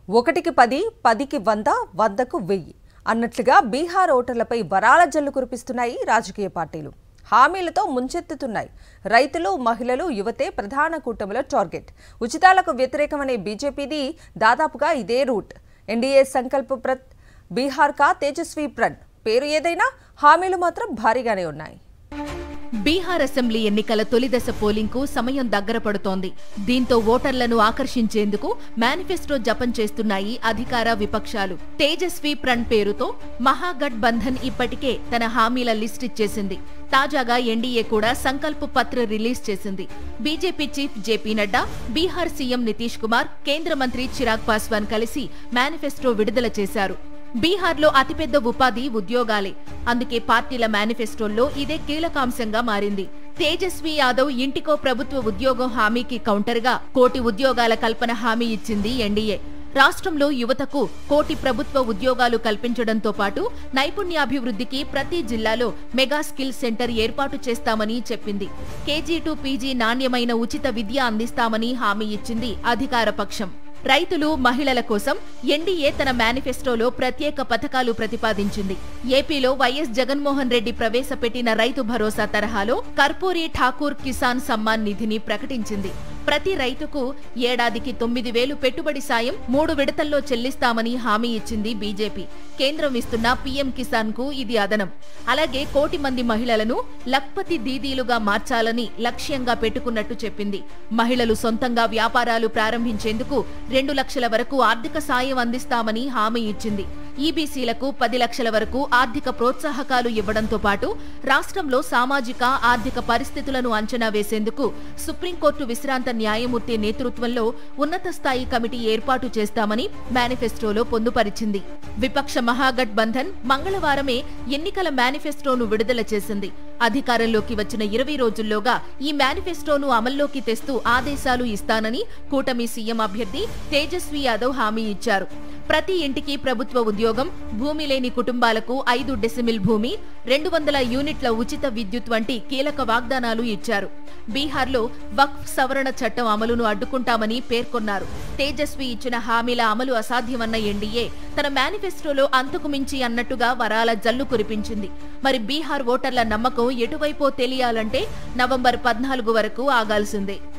ఒకటికి 10, 10కి 100, 100కు 1000 అన్నట్లుగా బీహార్ ఓటర్లపై వరాల జల్లు కురిపిస్తున్నాయి రాజకీయ పార్టీలు. హామీలతో ముంచెత్తుతున్నాయి. రైతులు, మహిళలు, యువతే ప్రధాన కూటమిలో టార్గెట్. ఉచితాలకు వ్యతిరేకమనే బీజేపీది దాదాపుగా ఇదే రూట్. ఎన్డీఏ సంకల్ప ప్రత్ బీహార్ కా తేజస్వీ ప్రణ్ పేరు ఏదైనా హామీలు మాత్రం భారీగానే ఉన్నాయి. బీహార్ అసెంబ్లీ ఎన్నికల తొలిదశ పోలింగ్కు సమయం దగ్గర పడుతోంది. దీంతో ఓటర్లను ఆకర్షించేందుకు మేనిఫెస్టో జపం చేస్తున్నాయి అధికార విపక్షాలు. తేజస్వీ ప్రణ్ పేరుతో మహాగఠ్ బంధన్ ఇప్పటికే తన హామీల లిస్ట్ ఇచ్చేసింది. తాజాగా ఎన్డీఏ కూడా సంకల్ప పత్ర రిలీజ్ చేసింది. BJP chief JP Nadda, Bihar CM Nitish Kumar, కేంద్ర మంత్రి చిరాగ్ పాస్వాన్ కలిసి మేనిఫెస్టో విడుదల చేశారు. బీహార్లో అతిపెద్ద ఉపాధి ఉద్యోగాలే. అందుకే పార్టీల మేనిఫెస్టోల్లో ఇదే కీలకాంశంగా మారింది. తేజస్వీ యాదవ్ ఇంటికో ప్రభుత్వ ఉద్యోగం హామీకి కౌంటర్గా 1 కోటి ఉద్యోగాల కల్పన హామీ ఇచ్చింది ఎన్డీఏ. రాష్ట్రంలో యువతకు 1 కోటి ప్రభుత్వ ఉద్యోగాలు కల్పించడంతో పాటు నైపుణ్యాభివృద్ధికి ప్రతి జిల్లాలో మెగా స్కిల్ సెంటర్ ఏర్పాటు చేస్తామని చెప్పింది. కేజీ టు పీజీ నాణ్యమైన ఉచిత విద్య అందిస్తామని హామీ ఇచ్చింది అధికార పక్షం. రైతులు, మహిళల కోసం ఎన్డీఏ తన మేనిఫెస్టోలో ప్రత్యేక పథకాలు ప్రతిపాదించింది. ఏపీలో వైఎస్ జగన్మోహన్ రెడ్డి ప్రవేశపెట్టిన రైతు భరోసా తరహాలో కర్పూరీ ఠాకూర్ కిసాన్ సమ్మాన్ నిధిని ప్రకటించింది. ప్రతి రైతుకు ఏడాదికి 9,000 పెట్టుబడి సాయం 3 విడతల్లో చెల్లిస్తామని హామీ ఇచ్చింది బీజేపీ. కేంద్రం ఇస్తున్న పీఎం కిసాన్ కు ఇది అదనం. అలాగే 1 కోటి మంది మహిళలను లఖ్పతి దీదీలుగా మార్చాలని లక్ష్యంగా పెట్టుకున్నట్టు చెప్పింది. మహిళలు సొంతంగా వ్యాపారాలు ప్రారంభించేందుకు 2 లక్షల వరకు ఆర్థిక సాయం అందిస్తామని హామీ ఇచ్చింది. ఈబీసీలకు 10 లక్షల వరకు ఆర్థిక ప్రోత్సాహకాలు ఇవ్వడంతో పాటు రాష్ట్రంలో సామాజిక, ఆర్థిక పరిస్థితులను అంచనా వేసేందుకు సుప్రీంకోర్టు విశ్రాంత న్యాయమూర్తి నేతృత్వంలో ఉన్నత స్థాయి కమిటీ ఏర్పాటు చేస్తామని మేనిఫెస్టోలో పొందుపరిచింది. విపక్ష మహాగఠ్ బంధన్ మంగళవారమే ఎన్నికల మేనిఫెస్టోను విడుదల చేసింది. అధికారంలోకి వచ్చిన 20 రోజుల్లోగా ఈ మేనిఫెస్టోను అమల్లోకి తెస్తూ ఆదేశాలు ఇస్తానని కూటమి సీఎం అభ్యర్థి తేజస్వీ యాదవ్ హామీ ఇచ్చారు. ప్రతి ఇంటికి ప్రభుత్వ ఉద్యోగం, భూమి లేని కుటుంబాలకు 5 డెసిమిల్ భూమి, 200 యూనిట్ల ఉచిత విద్యుత్ వంటి కీలక వాగ్దానాలు ఇచ్చారు. బీహార్లో వక్ఫ్ సవరణ చట్టం అమలును అడ్డుకుంటామని పేర్కొన్నారు. తేజస్వీ ఇచ్చిన హామీల అమలు అసాధ్యమన్న ఎన్డీఏ తన మేనిఫెస్టోలో అంతకు మించి అన్నట్టుగా వరాల జల్లు కురిపించింది. మరి బీహార్ ఓటర్ల నమ్మకం ఎటువైపో తెలియాలంటే నవంబర్ 14 వరకు ఆగాల్సిందే.